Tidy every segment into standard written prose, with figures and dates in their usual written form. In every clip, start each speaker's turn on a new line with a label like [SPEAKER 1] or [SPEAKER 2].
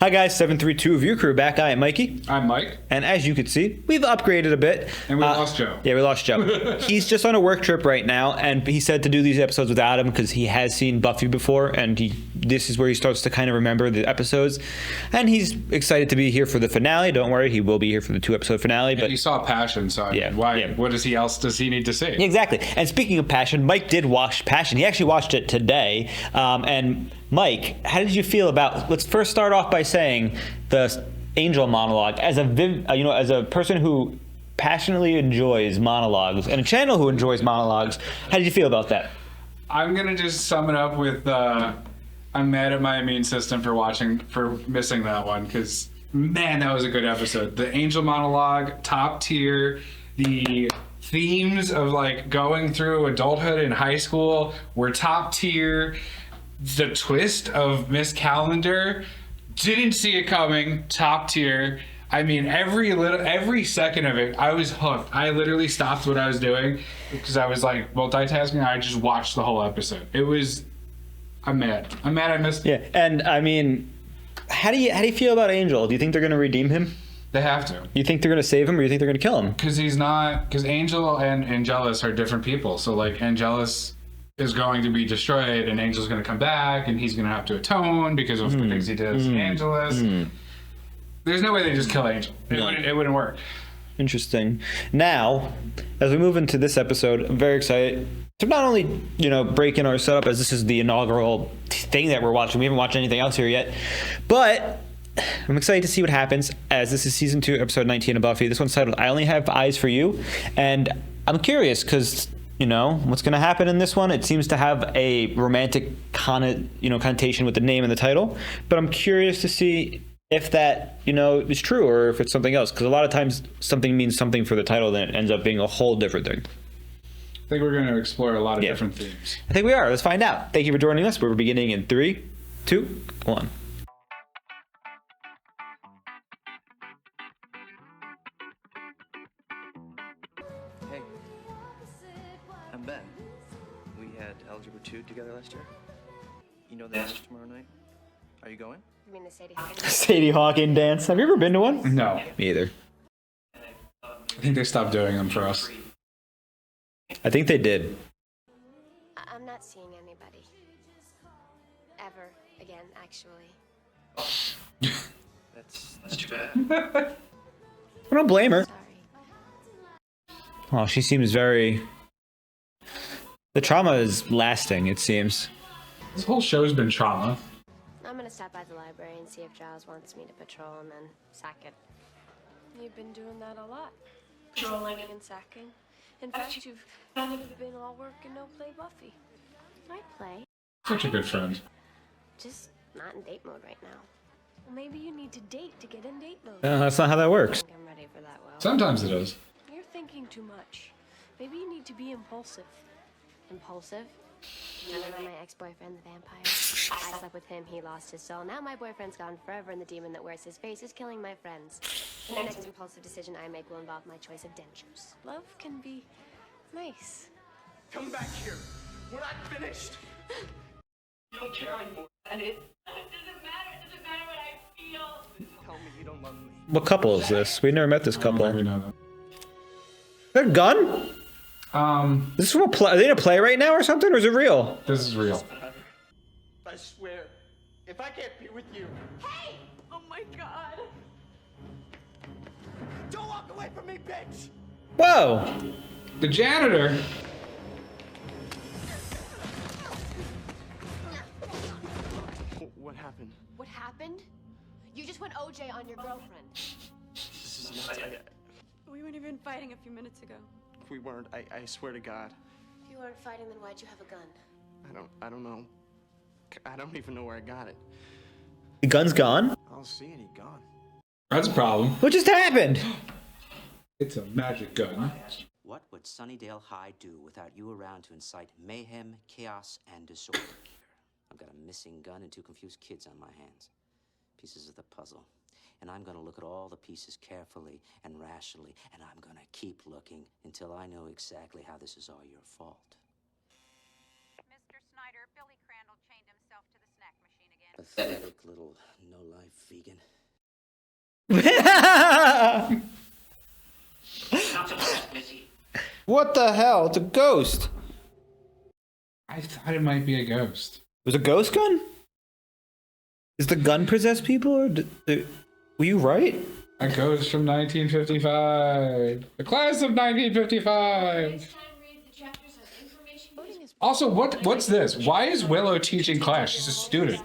[SPEAKER 1] Hi guys, 732 View Crew back. I am Mikey.
[SPEAKER 2] I'm Mike.
[SPEAKER 1] And as you can see, we've upgraded a bit.
[SPEAKER 2] And we lost Joe.
[SPEAKER 1] Yeah, we lost Joe. He's just on a work trip right now, and he said to do these episodes without him because he has seen Buffy before, and this is where he starts to kind of remember the episodes. And he's excited to be here for the finale. Don't worry, he will be here for the 2-episode finale. But
[SPEAKER 2] you saw Passion, so
[SPEAKER 1] Yeah,
[SPEAKER 2] why?
[SPEAKER 1] yeah.
[SPEAKER 2] What else does he need to say?
[SPEAKER 1] Exactly. And speaking of Passion, Mike did watch Passion. He actually watched it today. And Mike, how did you feel about? Let's first start off by saying the Angel monologue. As a person who passionately enjoys monologues and a channel who enjoys monologues, how did you feel about that?
[SPEAKER 2] I'm gonna just sum it up with I'm mad at my immune system for missing that one, because man, that was a good episode. The Angel monologue, top tier. The themes of like going through adulthood in high school were top tier. The twist of Miss Calendar, didn't see it coming, top tier. I mean, every second of it, I was hooked. I literally stopped what I was doing because I was like multitasking. I just watched the whole episode. I'm mad I missed it.
[SPEAKER 1] Yeah, and I mean, how do you feel about Angel? Do you think they're going to redeem him?
[SPEAKER 2] They have to.
[SPEAKER 1] You think they're going to save him, or you think they're going to kill him?
[SPEAKER 2] Because Angel and Angelus are different people. So like Angelus is going to be destroyed, and Angel's going to come back, and he's going to have to atone because of the things he did as Angelus. There's no way they just kill Angel. It wouldn't work.
[SPEAKER 1] Interesting. Now, as we move into this episode, I'm very excited to not only, break in our setup, as this is the inaugural thing that we're watching. We haven't watched anything else here yet, but I'm excited to see what happens, as this is season 2, episode 19 of Buffy. This one's titled "I Only Have Eyes for You," and I'm curious because what's going to happen in this one. It seems to have a romantic connotation with the name and the title, but I'm curious to see if that is true or if it's something else, because a lot of times something means something for the title, then it ends up being a whole different thing.
[SPEAKER 2] I think we're going to explore a lot of different themes.
[SPEAKER 1] I think we are. Let's find out. Thank you for joining us. We're beginning in 3, 2, 1.
[SPEAKER 3] Hey, I'm Ben. We had Algebra 2 together last year. You know the answers tomorrow night? Are you going?
[SPEAKER 4] You mean the Sadie Hawkins?
[SPEAKER 1] Sadie Hawkins dance. Have you ever been to one?
[SPEAKER 2] No.
[SPEAKER 1] Me either.
[SPEAKER 2] I think they stopped doing them for us.
[SPEAKER 1] I think they did.
[SPEAKER 4] I'm not seeing anybody. Ever again, actually.
[SPEAKER 3] That's too bad.
[SPEAKER 1] I don't blame her.
[SPEAKER 4] Sorry.
[SPEAKER 1] Oh, she seems very... The trauma is lasting, it seems.
[SPEAKER 2] This whole show's been trauma.
[SPEAKER 4] I'm gonna stop by the library and see if Giles wants me to patrol and then sack it. You've been doing that a lot. Patrolling and sacking. In fact, you've been all work and no play Buffy. I play.
[SPEAKER 2] Such a good friend.
[SPEAKER 4] Just not in date mode right now. Well, maybe you need to date to get in date mode.
[SPEAKER 1] That's not how that works.
[SPEAKER 4] I think I'm ready for that, Will.
[SPEAKER 2] Sometimes it is.
[SPEAKER 4] You're thinking too much. Maybe you need to be impulsive. Impulsive? Remember my ex-boyfriend, the vampire? I slept with him, he lost his soul. Now my boyfriend's gone forever, and the demon that wears his face is killing my friends. The next impulsive decision I make will involve my choice of dentures. Love can be nice.
[SPEAKER 5] Come back here. We're not finished. You don't care anymore. And it doesn't matter. It doesn't matter what I feel. Tell me you don't love me.
[SPEAKER 1] What couple is this? We never met this
[SPEAKER 2] We
[SPEAKER 1] couple.
[SPEAKER 2] know that.
[SPEAKER 1] Is that a gun? This is from a play. Are they in a play right now or something, or is it real?
[SPEAKER 2] This is real.
[SPEAKER 5] I swear, if I can't be with you.
[SPEAKER 6] Hey! Oh my god.
[SPEAKER 5] Don't walk away from me, bitch!
[SPEAKER 1] Whoa!
[SPEAKER 2] The janitor.
[SPEAKER 3] What happened?
[SPEAKER 4] What happened? You just went OJ on your girlfriend.
[SPEAKER 3] This is nuts.
[SPEAKER 6] We weren't even fighting a few minutes ago.
[SPEAKER 3] We weren't. I swear to God.
[SPEAKER 4] If you weren't fighting, then why'd you have a gun?
[SPEAKER 3] I don't know. I don't even know where I got it.
[SPEAKER 1] The gun's gone?
[SPEAKER 3] I don't see any gone.
[SPEAKER 2] That's a problem.
[SPEAKER 1] What just happened?
[SPEAKER 2] It's a magic gun.
[SPEAKER 7] What would Sunnydale High do without you around to incite mayhem, chaos, and disorder? I've got a missing gun and 2 confused kids on my hands. Pieces of the puzzle. And I'm gonna look at all the pieces carefully and rationally, and I'm gonna keep looking until I know exactly how this is all your fault. Pathetic little no-life vegan.
[SPEAKER 1] What the hell? It's a ghost.
[SPEAKER 2] I thought it might be a ghost.
[SPEAKER 1] It was a ghost gun? Does the gun possess people, or were you right?
[SPEAKER 2] A ghost from 1955. The class of 1955. Also, what's this? Why is Willow teaching class? She's a student.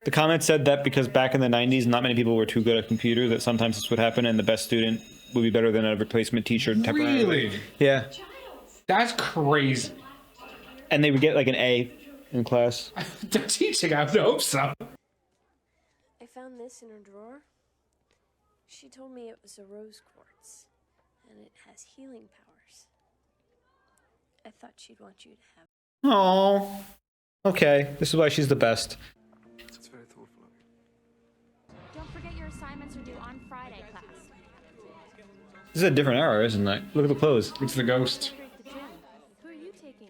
[SPEAKER 1] The comment said that because back in the 90s, not many people were too good at computers, that sometimes this would happen, and the best student would be better than a replacement teacher temporarily.
[SPEAKER 2] Really?
[SPEAKER 1] Yeah.
[SPEAKER 2] That's crazy.
[SPEAKER 1] And they would get like an A in class.
[SPEAKER 2] The teaching, I would hope so.
[SPEAKER 4] I found this in her drawer. She told me it was a rose quartz, and it has healing powers. I thought she'd want you to have.
[SPEAKER 1] Oh. Okay. This is why she's the best.
[SPEAKER 5] It's very thoughtful of you.
[SPEAKER 6] Don't forget your assignments are due on Friday, class.
[SPEAKER 1] This is a different era, isn't it? Look at the clothes.
[SPEAKER 2] It's the ghost.
[SPEAKER 6] Who are you taking?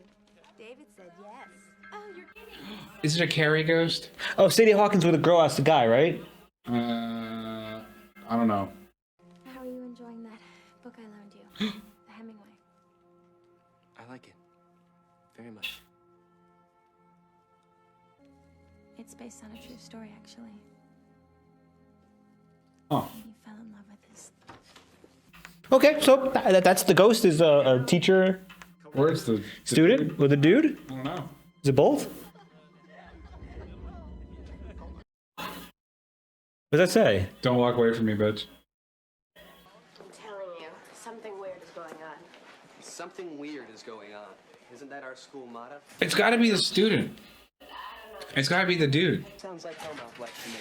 [SPEAKER 4] David said yes.
[SPEAKER 6] Oh, you're kidding.
[SPEAKER 2] Is it a Carrie ghost?
[SPEAKER 1] Oh, Sadie Hawkins with a girl asked the guy, right?
[SPEAKER 2] I don't know.
[SPEAKER 6] How are you enjoying that book I loaned you? The Hemingway.
[SPEAKER 3] I like it. Very much.
[SPEAKER 6] It's based on a true story, actually.
[SPEAKER 2] Oh.
[SPEAKER 6] He fell in love with his.
[SPEAKER 1] Okay, so that's the ghost is a teacher,
[SPEAKER 2] Where's the
[SPEAKER 1] student with a dude?
[SPEAKER 2] I don't know.
[SPEAKER 1] Is it both? What does that say?
[SPEAKER 2] Don't walk away from me, bitch.
[SPEAKER 4] I'm telling you, something weird is going on.
[SPEAKER 3] Something weird is going on. Isn't that our school motto?
[SPEAKER 2] It's got to be the student. It's got to be the dude.
[SPEAKER 3] Sounds like Hellmouth like to me.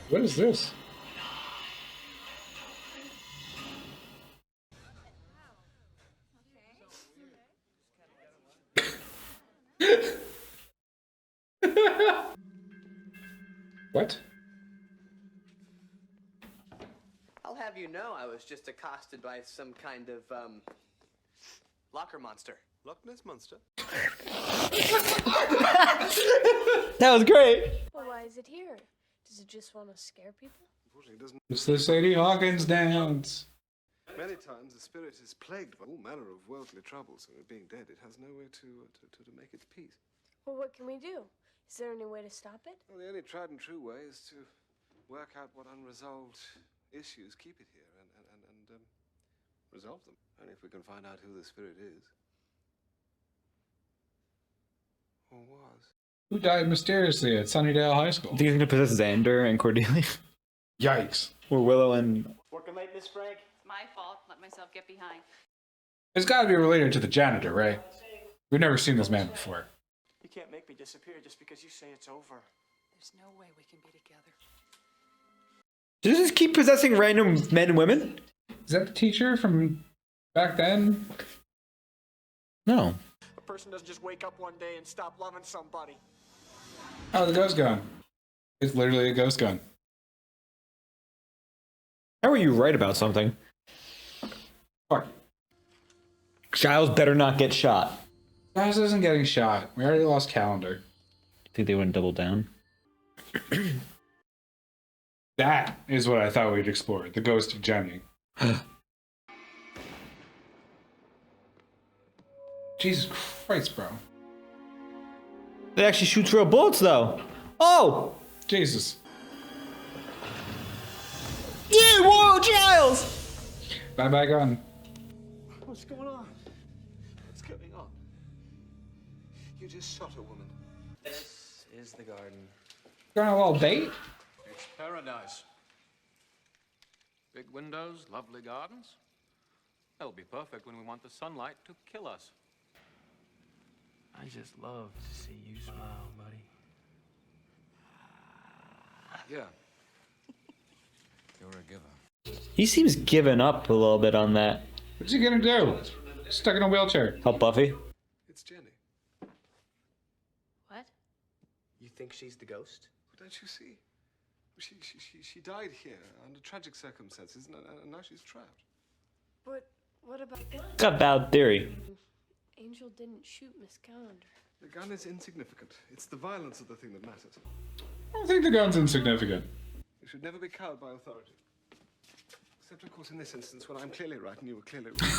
[SPEAKER 2] What is this? What?
[SPEAKER 3] I'll have you know I was just accosted by some kind of, locker monster.
[SPEAKER 5] Loch Ness Monster.
[SPEAKER 1] That was great.
[SPEAKER 4] Well, why is it here? Does it just want to scare people?
[SPEAKER 5] Unfortunately, it doesn't.
[SPEAKER 2] It's the Sadie Hawkins dance.
[SPEAKER 5] Many times the spirit is plagued by all manner of worldly troubles, and being dead, it has no way to make its peace.
[SPEAKER 4] Well, what can we do? Is there any way to stop it?
[SPEAKER 5] Well, the only tried and true way is to work out what unresolved issues keep it here and resolve them. Only if we can find out who the spirit is. Or was.
[SPEAKER 2] Who died mysteriously at Sunnydale High School?
[SPEAKER 1] Do you think it possesses Xander and Cordelia?
[SPEAKER 2] Yikes.
[SPEAKER 1] Or Willow and...
[SPEAKER 3] Working late, Miss Frank?
[SPEAKER 8] It's my fault. Let myself get behind.
[SPEAKER 2] It's got to be related to the janitor, right? We've never seen this man before.
[SPEAKER 3] You can't make me disappear just because you say it's over.
[SPEAKER 8] There's no way we can be together.
[SPEAKER 1] Does it just keep possessing random men and women?
[SPEAKER 2] Is that the teacher from back then?
[SPEAKER 1] No.
[SPEAKER 3] A person doesn't just wake up one day and stop loving somebody.
[SPEAKER 2] Oh, the ghost gun. It's literally a ghost gun.
[SPEAKER 1] How are you right about something?
[SPEAKER 2] Fuck.
[SPEAKER 1] Giles better not get shot.
[SPEAKER 2] Giles isn't getting shot. We already lost Calendar.
[SPEAKER 1] Think they wouldn't double down?
[SPEAKER 2] That is what I thought we'd explore. The ghost of Jenny. Jesus Christ, bro.
[SPEAKER 1] It actually shoots real bullets, though. Oh!
[SPEAKER 2] Jesus.
[SPEAKER 1] Yeah, whoa, Giles!
[SPEAKER 2] Bye-bye gun.
[SPEAKER 5] What's going on? What's going on? You just shot a woman.
[SPEAKER 3] This is the garden.
[SPEAKER 2] Going on a little date?
[SPEAKER 9] It's paradise. Big windows, lovely gardens. That'll be perfect when we want the sunlight to kill us.
[SPEAKER 3] I just love to see you smile, buddy.
[SPEAKER 5] Yeah. You're a giver.
[SPEAKER 1] He seems given up a little bit on that.
[SPEAKER 2] What's he gonna do? Stuck in a wheelchair.
[SPEAKER 1] Help Buffy?
[SPEAKER 5] It's Jenny.
[SPEAKER 4] What?
[SPEAKER 3] You think she's the ghost?
[SPEAKER 5] Don't you see? She died here under tragic circumstances, and now she's trapped.
[SPEAKER 4] But what about...
[SPEAKER 1] Got a bad theory.
[SPEAKER 4] Angel didn't shoot Miss Calendar.
[SPEAKER 10] The gun is insignificant. It's the violence of the thing that matters.
[SPEAKER 2] I don't think the gun's insignificant.
[SPEAKER 10] You should never be cowed by authority. Except, of course, in this instance, when I'm clearly right and you were clearly wrong.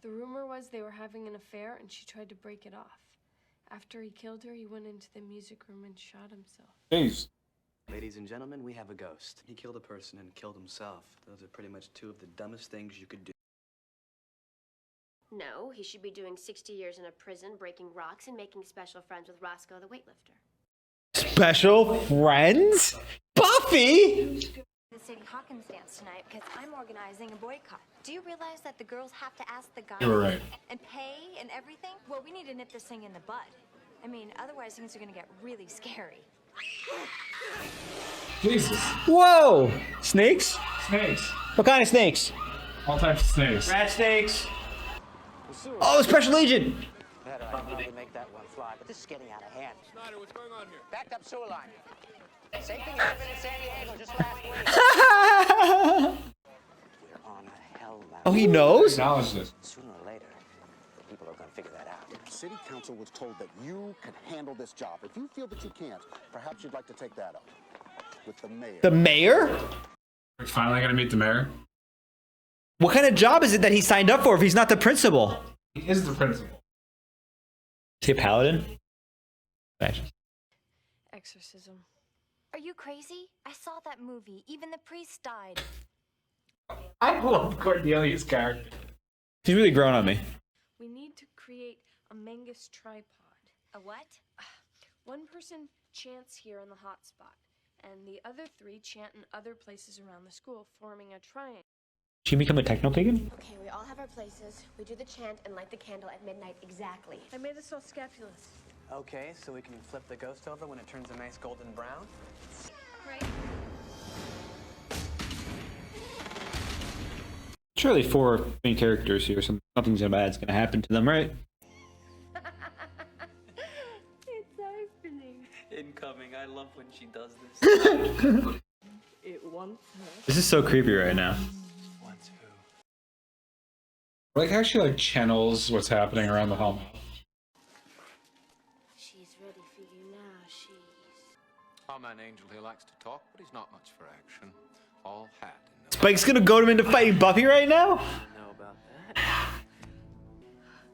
[SPEAKER 11] The rumor was they were having an affair and she tried to break it off. After he killed her, he went into the music room and shot himself.
[SPEAKER 2] Jeez.
[SPEAKER 3] Ladies and gentlemen, we have a ghost. He killed a person and killed himself. Those are pretty much two of the dumbest things you could do.
[SPEAKER 4] No, he should be doing 60 years in a prison, breaking rocks, and making special friends with Roscoe the weightlifter.
[SPEAKER 1] Special friends? Buffy?
[SPEAKER 6] The Sadie Hawkins dance tonight because I'm organizing a boycott. Do you realize that the girls have to ask the guys
[SPEAKER 2] You were right.
[SPEAKER 6] and pay and everything? Well, we need to nip this thing in the bud. I mean, otherwise things are going to get really scary.
[SPEAKER 2] Jesus.
[SPEAKER 1] Whoa! Snakes?
[SPEAKER 2] Snakes.
[SPEAKER 1] What kind of snakes?
[SPEAKER 2] All types of snakes.
[SPEAKER 1] Rat snakes. Oh, Special Agent!
[SPEAKER 7] Better, I can only make that one fly, but this is getting out of hand.
[SPEAKER 10] Snyder, what's going on here?
[SPEAKER 7] Backed up sewer line. Same thing happened in San Diego just last week. We're on a hell now.
[SPEAKER 1] Oh, he knows?
[SPEAKER 2] Acknowledge this.
[SPEAKER 7] Sooner or later, people are going to figure that out.
[SPEAKER 12] City Council was told that you can handle this job. If you feel that you can't, perhaps you'd like to take that up with the mayor.
[SPEAKER 1] The mayor?
[SPEAKER 2] We're finally gonna meet the mayor.
[SPEAKER 1] What kind of job is it that he signed up for if he's not the principal?
[SPEAKER 2] He is the principal.
[SPEAKER 1] Is he a paladin?
[SPEAKER 11] Exorcism.
[SPEAKER 6] Are you crazy? I saw that movie. Even the priest died.
[SPEAKER 2] I love Cordelia's character.
[SPEAKER 1] He's really grown on me.
[SPEAKER 11] We need to create a Mangus tripod.
[SPEAKER 6] A what?
[SPEAKER 11] One person chants here in the hot spot, and the other three chant in other places around the school, forming a triangle.
[SPEAKER 1] She become a techno pagan?
[SPEAKER 4] Okay, we all have our places. We do the chant and light the candle at midnight exactly.
[SPEAKER 11] I made this all scapulous.
[SPEAKER 3] Okay, so we can flip the ghost over when it turns a nice golden brown?
[SPEAKER 6] Right.
[SPEAKER 1] Surely 4 main characters here, so nothing bad's gonna happen to them, right?
[SPEAKER 11] It's opening.
[SPEAKER 3] Incoming. I love when she does this.
[SPEAKER 11] It wants her.
[SPEAKER 1] This is so creepy right now.
[SPEAKER 3] Wants who?
[SPEAKER 2] I like how she like channels what's happening around the home.
[SPEAKER 4] She's ready for you now, she's...
[SPEAKER 9] Our man Angel here likes to talk, but he's not much for action. All hat and no...
[SPEAKER 1] Spike's gonna goad him into fighting Buffy right now?
[SPEAKER 3] I don't know about that.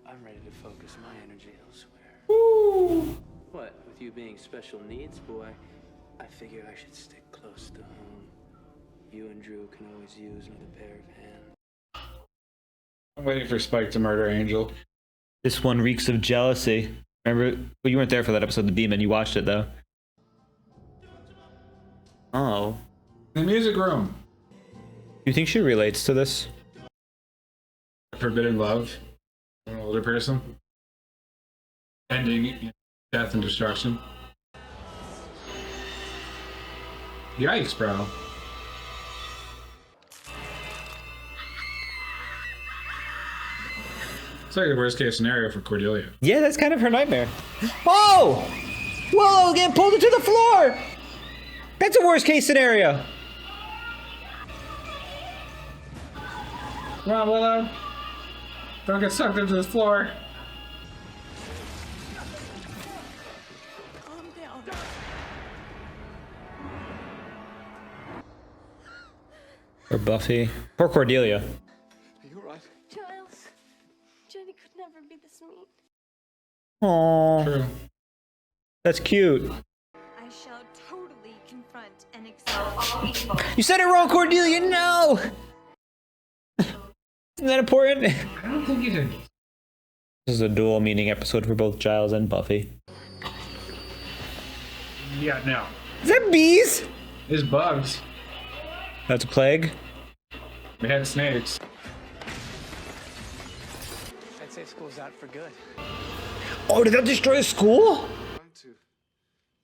[SPEAKER 3] I'm ready to focus my energy elsewhere.
[SPEAKER 1] Ooh.
[SPEAKER 3] What, with you being special needs, boy, I figure I should stick close to home. You and Drew can always use another pair of hands.
[SPEAKER 2] I'm waiting for Spike to murder Angel.
[SPEAKER 1] This one reeks of jealousy. Remember? Well, you weren't there for that episode of The Demon. You watched it, though. Oh.
[SPEAKER 2] The music room.
[SPEAKER 1] You think she relates to this?
[SPEAKER 2] Forbidden love. An older person. Ending death and destruction. Yikes, bro. It's like the worst case scenario for Cordelia.
[SPEAKER 1] Yeah, that's kind of her nightmare. Oh! Whoa, getting pulled into the floor! That's a worst case scenario.
[SPEAKER 2] Come on, Willow. Don't get sucked into the floor.
[SPEAKER 11] Calm down.
[SPEAKER 1] Or Buffy. Poor Cordelia.
[SPEAKER 10] Are you alright?
[SPEAKER 11] Giles, Jenny could never be this mean.
[SPEAKER 1] Aww.
[SPEAKER 2] True.
[SPEAKER 1] That's cute.
[SPEAKER 6] I shall totally confront and expel all evil.
[SPEAKER 1] You said it wrong, Cordelia. No! Isn't that important?
[SPEAKER 2] I don't think you did.
[SPEAKER 1] This is a dual meaning episode for both Giles and Buffy.
[SPEAKER 2] Yeah, no.
[SPEAKER 1] Is that bees?
[SPEAKER 2] There's bugs.
[SPEAKER 1] That's a plague.
[SPEAKER 2] We had snakes.
[SPEAKER 3] I'd say school's out for good.
[SPEAKER 1] Oh, did that destroy the school?
[SPEAKER 10] Trying to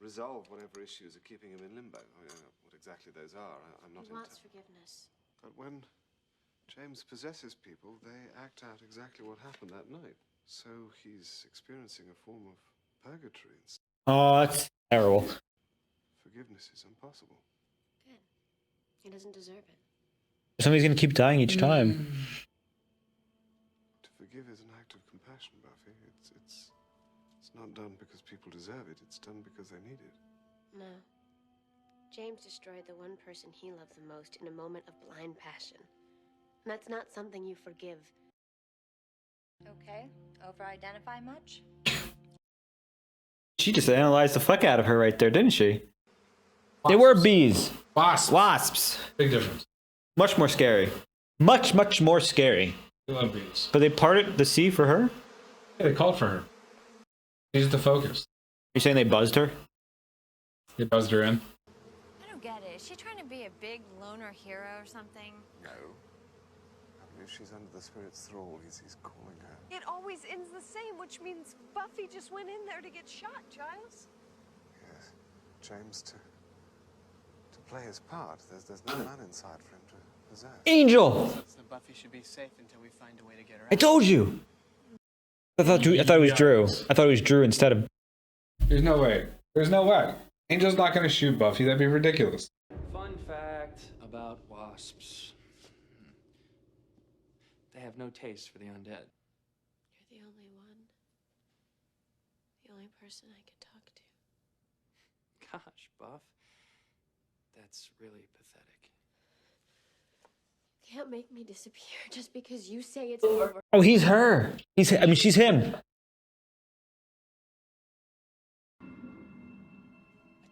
[SPEAKER 10] resolve whatever issues are keeping him in limbo. I don't know what exactly those are. I'm not
[SPEAKER 4] He wants forgiveness.
[SPEAKER 10] But when James possesses people, they act out exactly what happened that night. So he's experiencing a form of purgatory.
[SPEAKER 1] Oh, that's terrible.
[SPEAKER 10] Forgiveness is impossible.
[SPEAKER 4] Good. He doesn't deserve it.
[SPEAKER 1] Somebody's gonna keep dying each time.
[SPEAKER 10] To forgive is an act of compassion, Buffy. It's not done because people deserve it. It's done because they need it.
[SPEAKER 4] No. James destroyed the one person he loved the most in a moment of blind passion. And that's not something you forgive.
[SPEAKER 6] Okay, over-identify much?
[SPEAKER 1] She just analyzed the fuck out of her right there, didn't she? They were bees.
[SPEAKER 2] Wasps.
[SPEAKER 1] Wasps.
[SPEAKER 2] Big difference.
[SPEAKER 1] Much more scary. Much, much more scary.
[SPEAKER 2] I love bees.
[SPEAKER 1] But they parted the sea for her?
[SPEAKER 2] Yeah, they called for her. She's the focus.
[SPEAKER 1] You're saying they buzzed her?
[SPEAKER 2] They buzzed her in.
[SPEAKER 6] I don't get it. Is she trying to be a big loner hero or something?
[SPEAKER 10] No. I believe she's under the spirit's thrall. He's calling her.
[SPEAKER 11] It always ends the same, which means Buffy just went in there to get shot, Giles.
[SPEAKER 10] Yes. James, to play his part, there's no man inside for him to possess.
[SPEAKER 1] Angel!
[SPEAKER 13] So Buffy should be safe until we find a way to get her out.
[SPEAKER 1] I told you! I thought it was Drew. I thought it was Drew instead of...
[SPEAKER 2] There's no way. There's no way. Angel's not going to shoot Buffy. That'd be ridiculous.
[SPEAKER 13] Fun fact about wasps. They have no taste for the undead.
[SPEAKER 4] You're the only one. The only person I could talk to.
[SPEAKER 13] Gosh, Buff. That's really pathetic.
[SPEAKER 4] Can't make me disappear just because you say it's over.
[SPEAKER 1] Oh, he's her. She's him.
[SPEAKER 13] I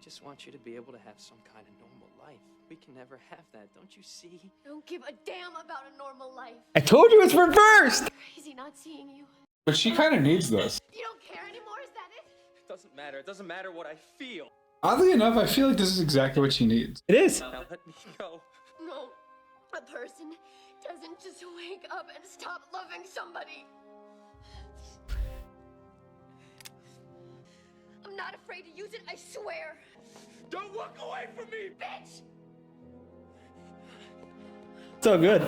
[SPEAKER 13] just want you to be able to have some kind of normal life. We can never have that, don't you see?
[SPEAKER 4] I don't give a damn about a normal life.
[SPEAKER 1] I told you it's reversed!
[SPEAKER 4] Crazy not seeing you.
[SPEAKER 2] But she kind of needs this.
[SPEAKER 4] You don't care anymore, is that it?
[SPEAKER 13] It doesn't matter. It doesn't matter what I feel.
[SPEAKER 2] Oddly enough, I feel like this is exactly what she needs.
[SPEAKER 1] It is.
[SPEAKER 13] Now let me go.
[SPEAKER 4] No. A person doesn't just wake up and stop loving somebody. I'm not afraid to use it, I swear.
[SPEAKER 5] Don't walk away from me,
[SPEAKER 4] bitch!
[SPEAKER 1] So good.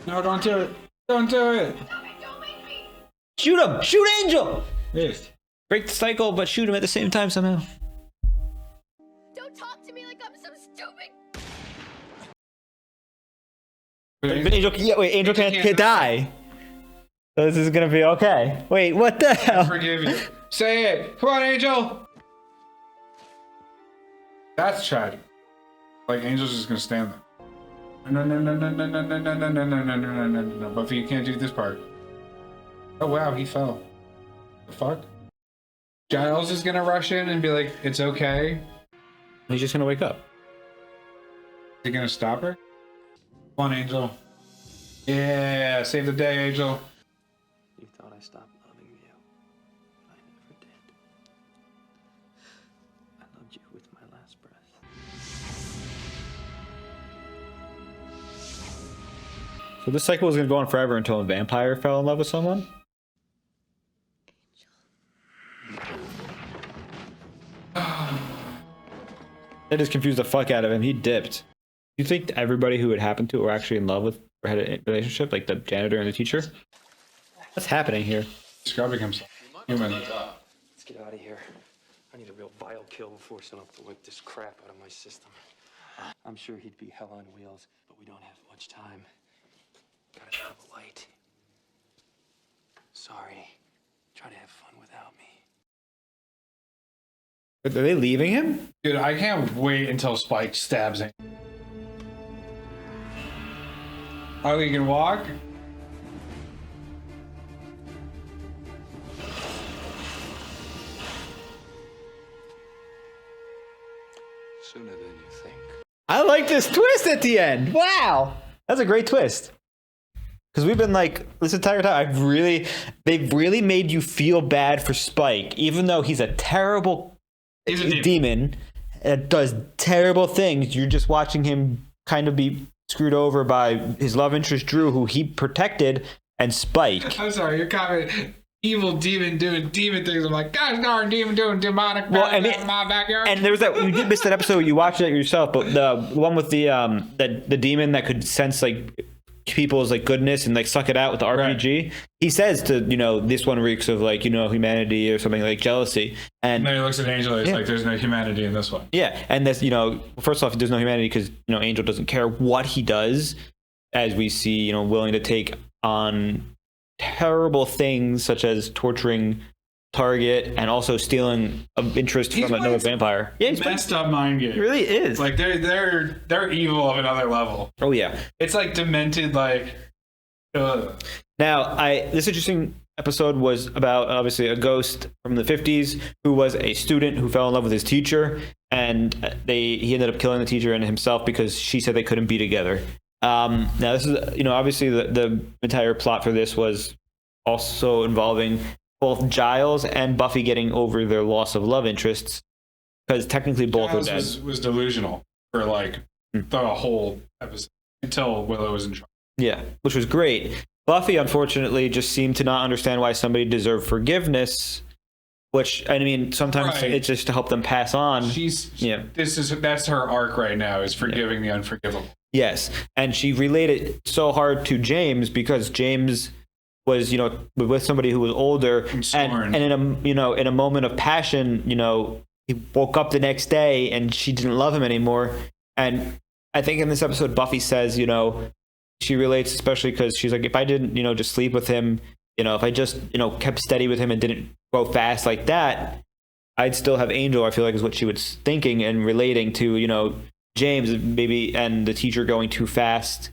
[SPEAKER 2] No, don't do it. Don't do it.
[SPEAKER 4] Don't make me!
[SPEAKER 1] Shoot him! Shoot Angel!
[SPEAKER 2] Yes.
[SPEAKER 1] Break the cycle, but shoot him at the same time somehow.
[SPEAKER 4] Don't talk to me like I'm some stupid.
[SPEAKER 1] But Angel can't die. So this is gonna be okay. Wait, what the hell?
[SPEAKER 2] I forgive you. Say it. Come on, Angel. That's tragic. Like Angel's just gonna stand there. No, no, no, no, no, no, no, no, no, no, no, no, no, no, no, no. Buffy, you can't do this part. Oh wow, he fell. The fuck? Giles is gonna rush in and be like, "It's okay."
[SPEAKER 1] He's just gonna wake up.
[SPEAKER 2] Is he gonna stop her? Come on, Angel. Yeah, save the day, Angel.
[SPEAKER 13] You thought I stopped loving you. I never did. I loved you with my last breath.
[SPEAKER 1] So this cycle was gonna go on forever until a vampire fell in love with someone? That just confused the fuck out of him. He dipped. You think everybody who it happened to were actually in love with or had a relationship, like the janitor and the teacher? What's happening here?
[SPEAKER 2] Scrubbing himself. Human.
[SPEAKER 13] Let's get out of here. I need a real vile kill before enough to wipe this crap out of my system. I'm sure he'd be hell on wheels, but we don't have much time. Gotta have a light. Sorry. Try to have fun without me.
[SPEAKER 1] Are they leaving him?
[SPEAKER 2] Dude, I can't wait until Spike stabs him. Oh, he can walk?
[SPEAKER 9] Sooner than you think.
[SPEAKER 1] I like this twist at the end. Wow. That's a great twist. Because we've been like, this entire time, they've really made you feel bad for Spike, even though he's a terrible demon that does terrible things. You're just watching him kind of be screwed over by his love interest, Drew, who he protected, and Spike.
[SPEAKER 2] I'm sorry, you're comment. Evil demon doing demon things. I'm like, gosh darn, demon doing demonic in my backyard.
[SPEAKER 1] And there was that, you did miss that episode, you watched it yourself, but the one with the demon that could sense like people's like goodness and like suck it out with the RPG. Right. He says to, this one reeks of like, humanity or something, like jealousy. And
[SPEAKER 2] then he looks at Angel and it's like, there's no humanity in this one.
[SPEAKER 1] Yeah. And that's, first off, there's no humanity because, Angel doesn't care what he does, as we see, willing to take on terrible things such as torturing Target and also stealing interest from another vampire. Yeah, he's
[SPEAKER 2] messed up mind game.
[SPEAKER 1] He really is.
[SPEAKER 2] Like they're evil of another level.
[SPEAKER 1] Oh yeah.
[SPEAKER 2] It's like demented. Like. Ugh.
[SPEAKER 1] Now, this interesting episode was about obviously a ghost from the 50s who was a student who fell in love with his teacher, and he ended up killing the teacher and himself because she said they couldn't be together. Now this is obviously the entire plot for this was also involving both Giles and Buffy getting over their loss of love interests, because technically both
[SPEAKER 2] Giles
[SPEAKER 1] are dead.
[SPEAKER 2] was delusional for like the whole episode until Willow was in trouble.
[SPEAKER 1] Yeah, which was great. Buffy, unfortunately, just seemed to not understand why somebody deserved forgiveness, which, I mean, sometimes it's just to help them pass on.
[SPEAKER 2] That's her arc right now, is forgiving the unforgivable.
[SPEAKER 1] Yes, and she related so hard to James because James was, with somebody who was older, and in a moment of passion, he woke up the next day and she didn't love him anymore. And I think in this episode, Buffy says, she relates, especially because she's like, if I didn't, just sleep with him, if I just, kept steady with him and didn't go fast like that, I'd still have Angel, I feel like is what she was thinking and relating to, James maybe, and the teacher going too fast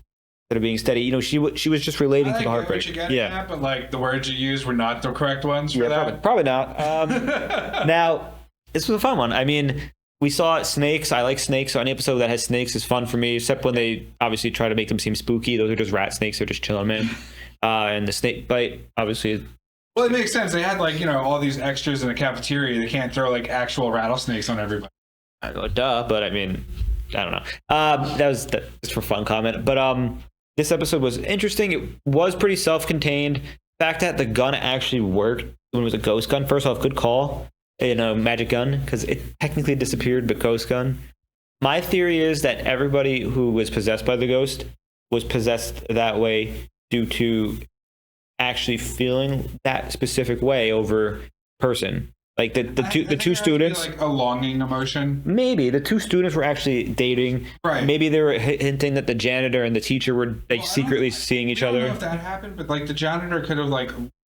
[SPEAKER 1] instead of being steady. She was just relating to the heartbreak.
[SPEAKER 2] Yeah, but like the words you used were not the correct ones for that.
[SPEAKER 1] Probably not. Now, this was a fun one. I mean, we saw snakes. I like snakes. So any episode that has snakes is fun for me, except when they obviously try to make them seem spooky. Those are just rat snakes. They're just chilling, man. And the snake bite, obviously.
[SPEAKER 2] Well, it makes sense. They had all these extras in a cafeteria. They can't throw like actual rattlesnakes on everybody.
[SPEAKER 1] I go, duh, but I mean, I don't know. That was just for fun comment. But this episode was interesting. It was pretty self-contained. The fact that the gun actually worked when it was a ghost gun, first off, good call. Magic gun, because it technically disappeared, but ghost gun. My theory is that everybody who was possessed by the ghost was possessed that way due to actually feeling that specific way over person. Like the two students,
[SPEAKER 2] like a longing emotion.
[SPEAKER 1] Maybe the two students were actually dating.
[SPEAKER 2] Right.
[SPEAKER 1] Maybe they were hinting that the janitor and the teacher were secretly seeing each other.
[SPEAKER 2] I don't know if that happened, but like the janitor could have like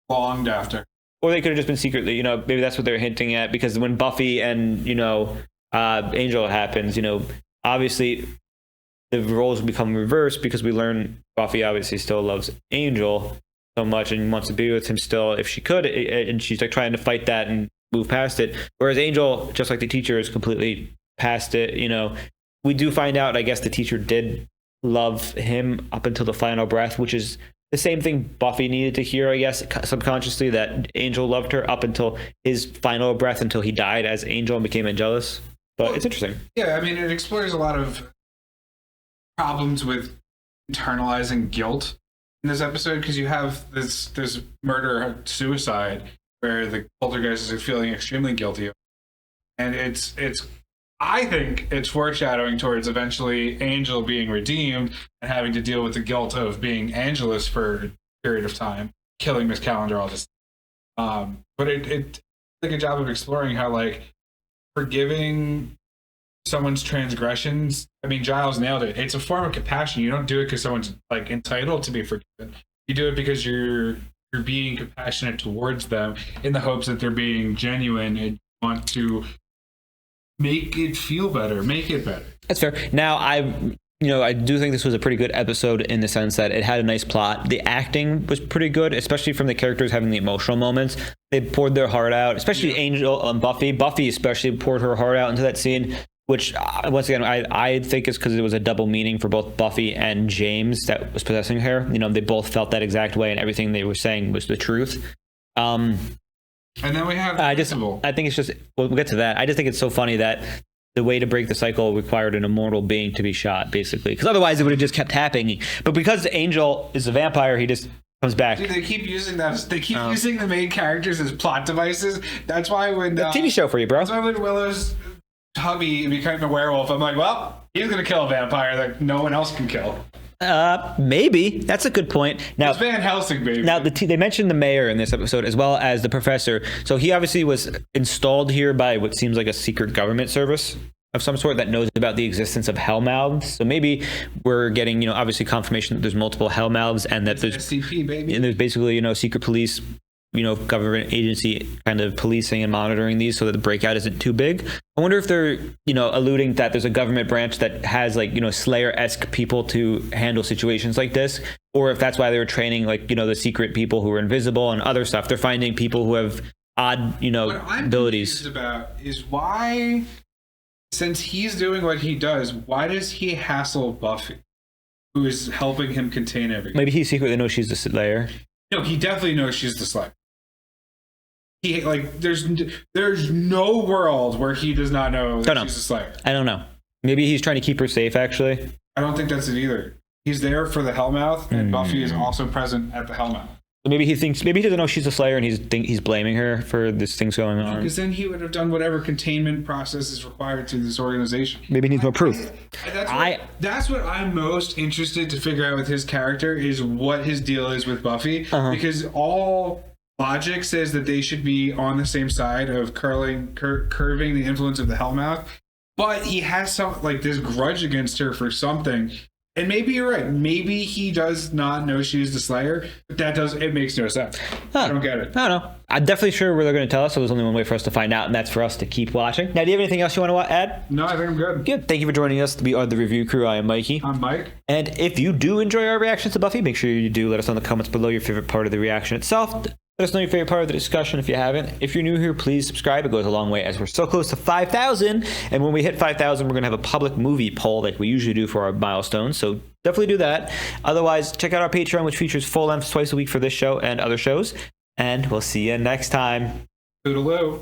[SPEAKER 2] longed after.
[SPEAKER 1] Or they could have just been secretly, maybe that's what they're hinting at, because when Buffy and, Angel happens, obviously the roles become reversed because we learn Buffy obviously still loves Angel so much and wants to be with him still if she could. And she's like trying to fight that and move past it. Whereas Angel, just like the teacher, is completely past it. We do find out, I guess the teacher did love him up until the final breath, which is the same thing Buffy needed to hear, I guess, subconsciously, that Angel loved her up until his final breath, until he died as Angel and became Angelus. But it's interesting.
[SPEAKER 2] Yeah, I mean, it explores a lot of problems with internalizing guilt in this episode, because you have this murder-suicide where the poltergeist is feeling extremely guilty. And I think it's foreshadowing towards eventually Angel being redeemed and having to deal with the guilt of being Angelus for a period of time, killing Miss Calendar, all this. But it did a good job of exploring how, like, forgiving someone's transgressions. I mean, Giles nailed it. It's a form of compassion. You don't do it because someone's like entitled to be forgiven. You do it because you're being compassionate towards them in the hopes that they're being genuine and want to make it feel better, make it better.
[SPEAKER 1] That's fair. Now, I do think this was a pretty good episode in the sense that it had a nice plot. The acting was pretty good, especially from the characters having the emotional moments. They poured their heart out, especially Angel and Buffy. Buffy especially poured her heart out into that scene, which, once again, I think is because it was a double meaning for both Buffy and James that was possessing her. They both felt that exact way, and everything they were saying was the truth.
[SPEAKER 2] And then we have
[SPEAKER 1] I think it's just, we'll get to that. I just think it's so funny that the way to break the cycle required an immortal being to be shot, basically, because otherwise it would have just kept happening. But because Angel is a vampire, he just comes back.
[SPEAKER 2] Dude, they keep using that. They keep using the main characters as plot devices. That's why when
[SPEAKER 1] TV show for you, bro.
[SPEAKER 2] That's why when Willow's hubby became a werewolf, I'm like, well, he's gonna kill a vampire that no one else can kill.
[SPEAKER 1] Maybe. That's a good point. Now,
[SPEAKER 2] it's Van Helsing, baby.
[SPEAKER 1] Now, they mentioned the mayor in this episode as well as the professor. So he obviously was installed here by what seems like a secret government service. of some sort that knows about the existence of Hellmouths. So maybe we're getting, obviously confirmation that there's multiple Hellmouths and that there's
[SPEAKER 2] SCP, baby.
[SPEAKER 1] And there's basically, secret police, government agency kind of policing and monitoring these so that the breakout isn't too big. I wonder if they're, alluding that there's a government branch that has Slayer-esque people to handle situations like this, or if that's why they were training the secret people who are invisible and other stuff. They're finding people who have odd,
[SPEAKER 2] what I'm
[SPEAKER 1] abilities.
[SPEAKER 2] Confused about is why, since he's doing what he does, why does he hassle Buffy, who is helping him contain everything?
[SPEAKER 1] Maybe he secretly knows she's the Slayer.
[SPEAKER 2] No, he definitely knows she's the Slayer. He there's no world where he does not know that she's the Slayer.
[SPEAKER 1] I don't know. Maybe he's trying to keep her safe. Actually,
[SPEAKER 2] I don't think that's it either. He's there for the Hellmouth, and Buffy is also present at the Hellmouth.
[SPEAKER 1] Maybe he doesn't know she's a Slayer, and he's blaming her for this thing's going on.
[SPEAKER 2] Because then he would have done whatever containment process is required to this organization.
[SPEAKER 1] Maybe he needs more proof.
[SPEAKER 2] That's what I'm most interested to figure out with his character, is what his deal is with Buffy, because all logic says that they should be on the same side of curving the influence of the Hellmouth, but he has some this grudge against her for something. And maybe you're right. Maybe he does not know she's the Slayer, but it makes no sense. I don't get it.
[SPEAKER 1] I don't know. I'm definitely sure where they're going to tell us, so there's only one way for us to find out, and that's for us to keep watching. Now, do you have anything else you want to add?
[SPEAKER 2] No, I think I'm good.
[SPEAKER 1] Good. Thank you for joining us. We are the Review Crew. I am Mikey.
[SPEAKER 2] I'm Mike.
[SPEAKER 1] And if you do enjoy our reactions to Buffy, make sure you do let us know in the comments below your favorite part of the reaction itself. Let us know your favorite part of the discussion if you haven't. If you're new here, please subscribe. It goes a long way as we're so close to 5,000. And when we hit 5,000, we're going to have a public movie poll like we usually do for our milestones. So definitely do that. Otherwise, check out our Patreon, which features full lengths twice a week for this show and other shows. And we'll see you next time.
[SPEAKER 2] Toodaloo.